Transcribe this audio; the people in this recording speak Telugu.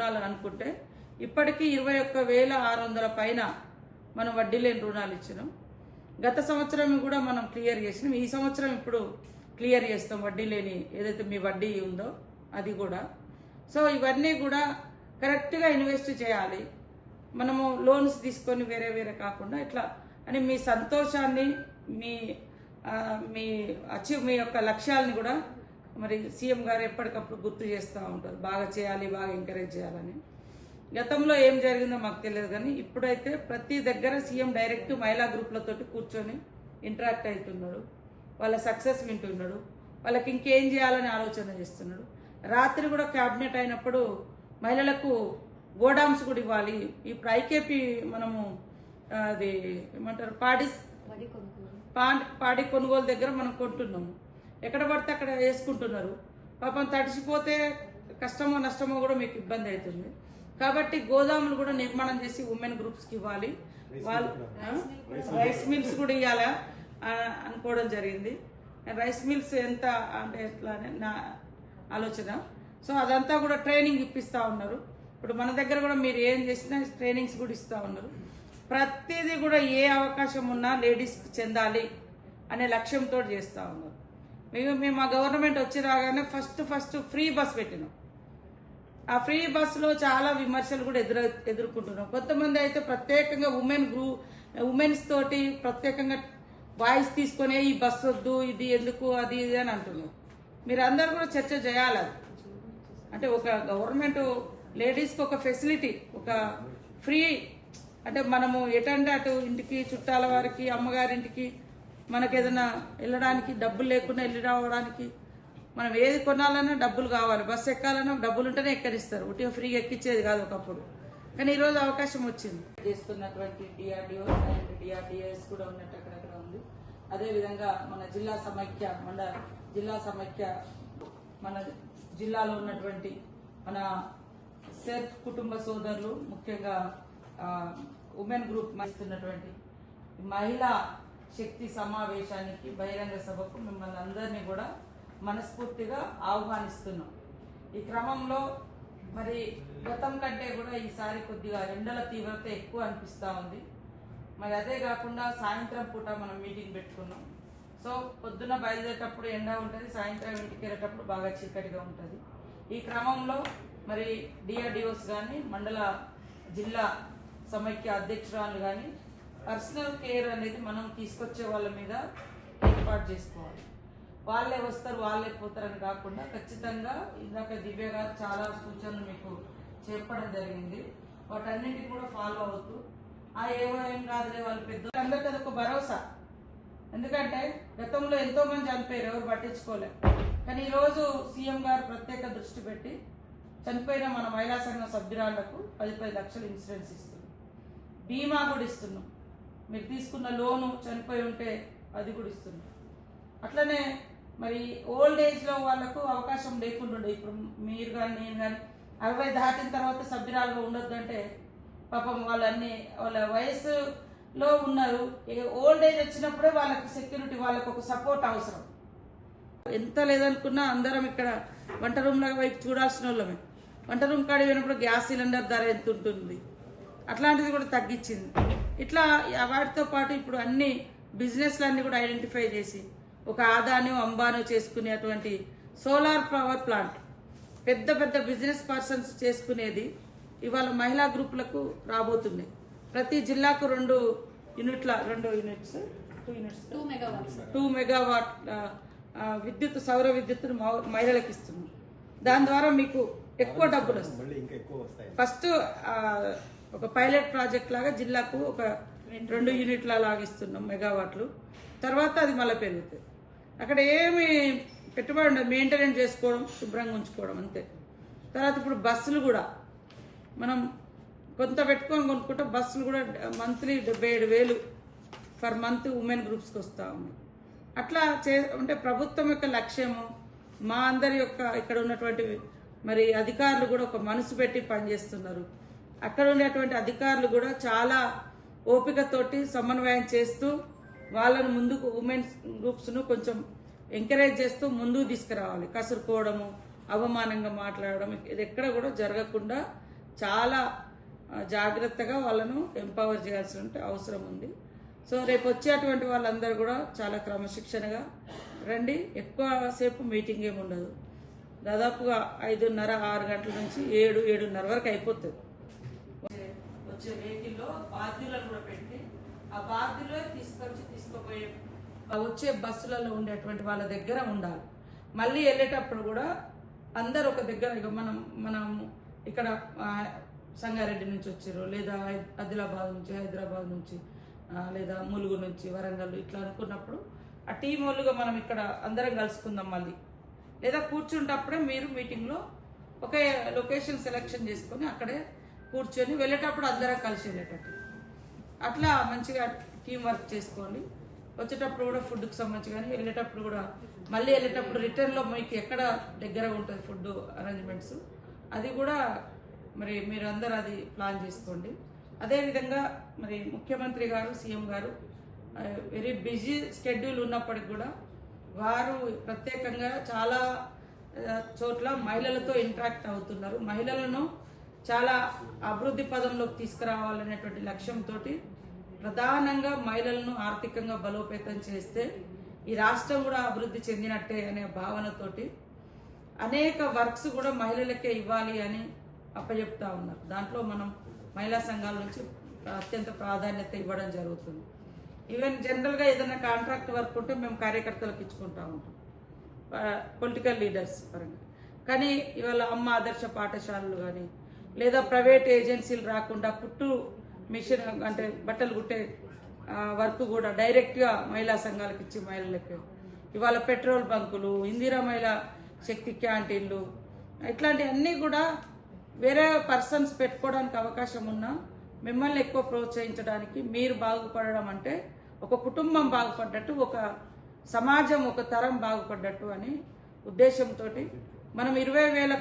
ఇవ్వాలని అనుకుంటే ఇప్పటికీ 21,600 పైన మనం వడ్డీ లేని రుణాలు ఇచ్చినాం. గత సంవత్సరం కూడా మనం క్లియర్ చేసినాం. ఈ సంవత్సరం ఇప్పుడు క్లియర్ చేస్తాం వడ్డీ లేని ఏదైతే మీ వడ్డీ ఉందో అది కూడా. సో ఇవన్నీ కూడా కరెక్ట్గా ఇన్వెస్ట్ చేయాలి. మనము లోన్స్ తీసుకొని వేరే వేరే కాకుండా ఇట్లా అని మీ సంతోషాన్ని మీ మీ యొక్క లక్ష్యాలని కూడా మరి సీఎం గారు ఎప్పటికప్పుడు గుర్తు చేస్తూ ఉంటారు. బాగా చేయాలి, బాగా ఎంకరేజ్ చేయాలని. గతంలో ఏం జరిగిందో మాకు తెలియదు, కానీ ఇప్పుడైతే ప్రతి దగ్గర సీఎం డైరెక్ట్ మహిళా గ్రూప్లతోటి కూర్చొని ఇంటరాక్ట్ అవుతున్నాడు. వాళ్ళ సక్సెస్ వింటున్నాడు, వాళ్ళకి ఇంకేం చేయాలని ఆలోచన చేస్తున్నాడు. రాత్రి కూడా క్యాబినెట్ అయినప్పుడు మహిళలకు గోడామ్స్ కూడా ఇవ్వాలి. ఇప్పుడు ఐకేపీ మనము అది ఏమంటారు పాడి కొనుగోలు దగ్గర మనం కొంటున్నాము. ఎక్కడ పడితే అక్కడ వేసుకుంటున్నారు. పాపం తడిసిపోతే కష్టమో నష్టమో కూడా మీకు ఇబ్బంది అవుతుంది. కాబట్టి గోదాములు కూడా నిర్మాణం చేసి ఉమెన్ గ్రూప్స్కి ఇవ్వాలి. వాళ్ళు రైస్ మిల్స్ కూడా ఇవ్వాలా అనుకోవడం జరిగింది. రైస్ మిల్స్ ఎంత అంటే ఎట్లా నా ఆలోచన. సో అదంతా కూడా ట్రైనింగ్ ఇప్పిస్తూ ఉన్నారు. ఇప్పుడు మన దగ్గర కూడా మీరు ఏం చేసినా ట్రైనింగ్స్ కూడా ఇస్తూ ఉన్నారు. ప్రతిదీ కూడా ఏ అవకాశం ఉన్నా లేడీస్కి చెందాలి అనే లక్ష్యంతో చేస్తూ ఉన్నారు. మేము మా గవర్నమెంట్ వచ్చి రాగానే ఫస్ట్ ఫ్రీ బస్ పెట్టినాం. ఆ ఫ్రీ బస్సులో చాలా విమర్శలు కూడా ఎదుర్కొంటున్నాం. కొంతమంది అయితే ప్రత్యేకంగా ఉమెన్స్ తోటి ప్రత్యేకంగా వాయిస్ తీసుకునే ఈ బస్సు వద్దు, ఇది ఎందుకు, అది ఇది అని అంటున్నారు. మీరు అందరు కూడా చర్చ చేయాలి. అంటే ఒక గవర్నమెంట్ లేడీస్కి ఒక ఫెసిలిటీ, ఒక ఫ్రీ, అంటే మనము ఎటంటే అటు ఇంటికి చుట్టాల వారికి అమ్మగారింటికి మనకు ఏదైనా వెళ్ళడానికి డబ్బులు లేకుండా వెళ్ళి రావడానికి మనం ఏది కొనాలన్నా డబ్బులు కావాలి. బస్సు ఎక్కాలన్నా డబ్బులు ఉంటేనే ఎక్కడిస్తారు, ఉట్టిగా ఫ్రీగా ఎక్కించేది కాదు ఒకప్పుడు. కానీ ఈరోజు అవకాశం వచ్చింది. చేస్తున్నటువంటి డిఆర్డిఓ అండ్ డిఆర్డిఎస్ కూడా ఉన్నట్టు అక్కడక్కడ ఉంది. అదేవిధంగా మన జిల్లా సమైక్య మన జిల్లాలో ఉన్నటువంటి మన సెల్ఫ్ కుటుంబ సోదరులు, ముఖ్యంగా ఉమెన్ గ్రూప్ ఇస్తున్నటువంటి మహిళా శక్తి సమావేశానికి బహిరంగ సభకు మిమ్మల్ని అందరినీ కూడా మనస్ఫూర్తిగా ఆహ్వానిస్తున్నాం. ఈ క్రమంలో మరి గతం కంటే కూడా ఈసారి కొద్దిగా ఎండల తీవ్రత ఎక్కువ అనిపిస్తూ ఉంది. మరి అదే కాకుండా సాయంత్రం పూట మనం మీటింగ్ పెట్టుకున్నాం. సో పొద్దున బయలుదేరేటప్పుడు ఎండ ఉంటుంది, సాయంత్రం ఇంటికి వెళ్ళేటప్పుడు బాగా చీకటిగా ఉంటుంది. ఈ క్రమంలో మరి డిఆర్డిఓస్ కానీ జిల్లా సమైక్య అధ్యక్షురాలు కానీ పర్సనల్ కేర్ అనేది మనం తీసుకొచ్చే వాళ్ళ మీద ఏర్పాటు చేసుకోవాలి. వాళ్ళే వస్తారు వాళ్ళే పోతారని కాకుండా ఖచ్చితంగా ఇందాక దివ్య గారు చాలా సూచనలు మీకు చెప్పడం జరిగింది. వాటన్నింటినీ కూడా ఫాలో అవుతూ ఏం కాదులే వాళ్ళు పెద్ద అందరికీ అదొక భరోసా. ఎందుకంటే గతంలో ఎంతో మంది చనిపోయారు, ఎవరు పట్టించుకోలేరు. కానీ ఈరోజు సీఎం గారు ప్రత్యేక దృష్టి పెట్టి చనిపోయిన మన మహిళా సంఘం సభ్యురాళ్లకు 10 లక్షలు ఇన్సూరెన్స్ ఇస్తున్నాం, బీమా కూడా ఇస్తున్నాం. మీరు తీసుకున్న లోను చనిపోయి ఉంటే అది కూడా ఇస్తున్నాం. అట్లనే మరి ఓల్డ్ ఏజ్లో వాళ్ళకు అవకాశం లేకుండా ఇప్పుడు మీరు కానీ నేను కానీ 60 దాటిన తర్వాత సభ్యురాలుగా ఉండొద్దు అంటే పాపం వాళ్ళ వయసులో ఉన్నారు. ఓల్డ్ ఏజ్ వచ్చినప్పుడే వాళ్ళకి సెక్యూరిటీ, వాళ్ళకు ఒక సపోర్ట్ అవసరం. ఎంత లేదనుకున్నా అందరం ఇక్కడ వంట రూమ్ల వైపు చూడాల్సిన వాళ్ళమే. వంట రూమ్ కాడ పోయినప్పుడు గ్యాస్ సిలిండర్ ధర ఎంత ఉంటుంది, అట్లాంటిది కూడా తగ్గించింది. ఇట్లా వాటితో పాటు ఇప్పుడు అన్ని బిజినెస్లన్నీ కూడా ఐడెంటిఫై చేసి ఒక ఆదానో అంబానో చేసుకునేటువంటి సోలార్ పవర్ ప్లాంట్ పెద్ద బిజినెస్ పర్సన్స్ చేసుకునేది ఇవాళ మహిళా గ్రూపులకు రాబోతుంది. ప్రతి జిల్లాకు 2 మెగావాట్ విద్యుత్, సౌర విద్యుత్తును మహిళలకు ఇస్తున్నాం. దాని ద్వారా మీకు ఎక్కువ డబ్బులు వస్తాయి. ఫస్ట్ ఒక పైలట్ ప్రాజెక్ట్ లాగా జిల్లాకు ఒక 2 యూనిట్ల లాగా ఇస్తున్నాం మెగావాట్లు. తర్వాత అది మళ్ళీ పెరుగుతుంది. అక్కడ ఏమి పెట్టుబడి ఉండదు, మెయింటెనెన్స్ చేసుకోవడం, శుభ్రంగా ఉంచుకోవడం అంతే. తర్వాత ఇప్పుడు బస్సులు కూడా మనం కొంత పెట్టుకొని కొనుక్కుంటే బస్సులు కూడా మంత్లీ 77,000 ఫర్ మంత్ ఉమెన్ గ్రూప్స్కి వస్తూ ఉన్నాయి. అట్లా అంటే ప్రభుత్వం యొక్క లక్ష్యము, మా అందరి యొక్క ఇక్కడ ఉన్నటువంటి మరి అధికారులు కూడా ఒక మనసు పెట్టి పనిచేస్తున్నారు. అక్కడ ఉండేటువంటి అధికారులు కూడా చాలా ఓపికతోటి సమన్వయం చేస్తూ వాళ్ళను ముందుకు ఉమెన్స్ గ్రూప్స్ను కొంచెం ఎంకరేజ్ చేస్తూ ముందుకు తీసుకురావాలి. కసురుకోవడము, అవమానంగా మాట్లాడడం ఇది ఎక్కడ కూడా జరగకుండా చాలా జాగ్రత్తగా వాళ్ళను ఎంపవర్ చేయాల్సిన అవసరం ఉంది. సో రేపు వచ్చేటువంటి వాళ్ళందరూ కూడా చాలా క్రమశిక్షణగా రండి. ఎక్కువసేపు మీటింగ్ ఏమి ఉండదు. దాదాపుగా 5:30, 6 గంటల నుంచి 7, 7:30 వరకు అయిపోతుంది. వచ్చే వెహికల్లో బాధ్యులను కూడా పెట్టి ఆ బాధ్యులే తీసుకుపోయే వచ్చే బస్సులలో ఉండేటువంటి వాళ్ళ దగ్గర ఉండాలి. మళ్ళీ వెళ్ళేటప్పుడు కూడా అందరు ఒక దగ్గర, ఇక మనం ఇక్కడ సంగారెడ్డి నుంచి వచ్చారు, లేదా ఆదిలాబాద్ నుంచి, హైదరాబాద్ నుంచి, లేదా ములుగు నుంచి, వరంగల్ ఇట్లా అనుకున్నప్పుడు ఆ టీం వాళ్ళుగా మనం ఇక్కడ అందరం కలుసుకుందాం మళ్ళీ. లేదా కూర్చుంటప్పుడే మీరు మీటింగ్లో ఒకే లొకేషన్ సెలెక్షన్ చేసుకొని అక్కడే కూర్చొని వెళ్ళేటప్పుడు అందరం కలిసి వెళ్ళేటట్టు అట్లా మంచిగా టీం వర్క్ చేసుకోండి. వచ్చేటప్పుడు కూడా ఫుడ్కి సంబంధించి కానీ వెళ్ళేటప్పుడు కూడా మళ్ళీ వెళ్ళేటప్పుడు రిటర్న్లో మీకు ఎక్కడ దగ్గర ఉంటుంది ఫుడ్ అరేంజ్మెంట్స్ అది కూడా మరి మీరు అందరూ అది ప్లాన్ చేసుకోండి. అదేవిధంగా మరి ముఖ్యమంత్రి గారు, సీఎం గారు వెరీ బిజీ షెడ్యూల్ ఉన్నప్పటికి కూడా వారు ప్రత్యేకంగా చాలా చోట్ల మహిళలతో ఇంటరాక్ట్ అవుతున్నారు. మహిళలను చాలా అభివృద్ధి పదంలోకి తీసుకురావాలనేటువంటి లక్ష్యంతో ప్రధానంగా మహిళలను ఆర్థికంగా బలోపేతం చేస్తే ఈ రాష్ట్రం కూడా అభివృద్ధి చెందినట్టే అనే భావనతోటి అనేక వర్క్స్ కూడా మహిళలకే ఇవ్వాలి అని అప్పచెప్తా ఉన్నారు. దాంట్లో మనం మహిళా సంఘాల నుంచి అత్యంత ప్రాధాన్యత ఇవ్వడం జరుగుతుంది. ఈవెన్ జనరల్గా ఏదైనా కాంట్రాక్ట్ వర్క్ ఉంటే మేము కార్యకర్తలకు ఇచ్చుకుంటా ఉంటాం, పొలిటికల్ లీడర్స్ పరంగా. కానీ ఇవాళ అమ్మ ఆదర్శ పాఠశాలలు కానీ లేదా ప్రైవేట్ ఏజెన్సీలు రాకుండా కుట్టు మిషన్ అంటే బట్టలు కుట్టే వర్క్ కూడా డైరెక్ట్గా మహిళా సంఘాలకు ఇచ్చి మహిళలకు ఇవాళ పెట్రోల్ బంకులు, ఇందిరా మహిళా శక్తి క్యాంటీన్లు ఇట్లాంటివన్నీ కూడా వేరే పర్సన్స్ పెట్టుకోవడానికి అవకాశం ఉన్నా మిమ్మల్ని ఎక్కువ ప్రోత్సహించడానికి, మీరు బాగుపడడం అంటే ఒక కుటుంబం బాగుపడ్డట్టు, ఒక సమాజం, ఒక తరం బాగుపడ్డట్టు అని ఉద్దేశంతో మనం 20,000